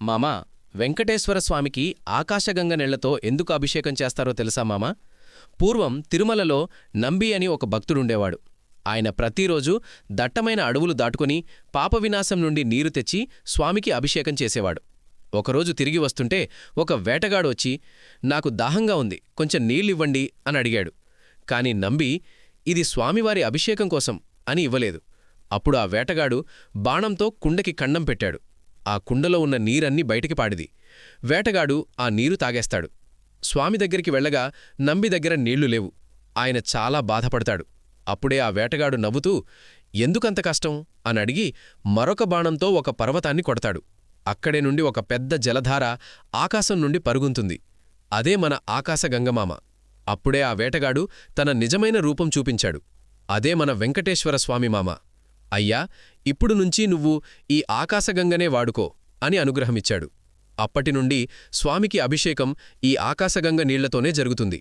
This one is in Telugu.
మామా, వెంకటేశ్వర స్వామికి ఆకాశగంగ నీళ్లతో ఎందుకు అభిషేకం చేస్తారో తెలుసా మామా? పూర్వం తిరుమలలో నంబి అని ఒక భక్తుడుండేవాడు. ఆయన ప్రతిరోజూ దట్టమైన అడవులు దాటుకుని పాపవినాశం నుండి నీరు తెచ్చి స్వామికి అభిషేకం చేసేవాడు. ఒకరోజు తిరిగి వస్తుంటే ఒక వేటగాడు వచ్చి, నాకు దాహంగా ఉంది, కొంచెం నీళ్ళివ్వండి అని అడిగాడు. కాని నంబి, ఇది స్వామివారి అభిషేకం కోసం అని ఇవ్వలేదు. అప్పుడు ఆ వేటగాడు బాణంతో కుండకి కన్నం పెట్టాడు. ఆ కుండలో ఉన్న నీరన్నీ బయటికి పాడిది. వేటగాడు ఆ నీరు తాగేస్తాడు. స్వామి దగ్గరికి వెళ్ళగా నంబి దగ్గర నీళ్లు లేవు. ఆయన చాలా బాధపడతాడు. అప్పుడే ఆ వేటగాడు నవ్వుతూ, ఎందుకంత కష్టం అని అడిగి మరొక బాణంతో ఒక పర్వతాన్ని కొడతాడు. అక్కడే నుండి ఒక పెద్ద జలధార ఆకాశం నుండి పరుగుంతుంది. అదే మన ఆకాశగంగమామ. అప్పుడే ఆ వేటగాడు తన నిజమైన రూపం చూపించాడు. అదే మన వెంకటేశ్వర స్వామి మామ. అయ్యా, ఇప్పుడు నుంచి నువ్వు ఈ ఆకాశగంగనే వాడుకో అని అనుగ్రహమిచ్చాడు. అప్పటినుండి స్వామికి అభిషేకం ఈ ఆకాశగంగ నీళ్లతోనే జరుగుతుంది.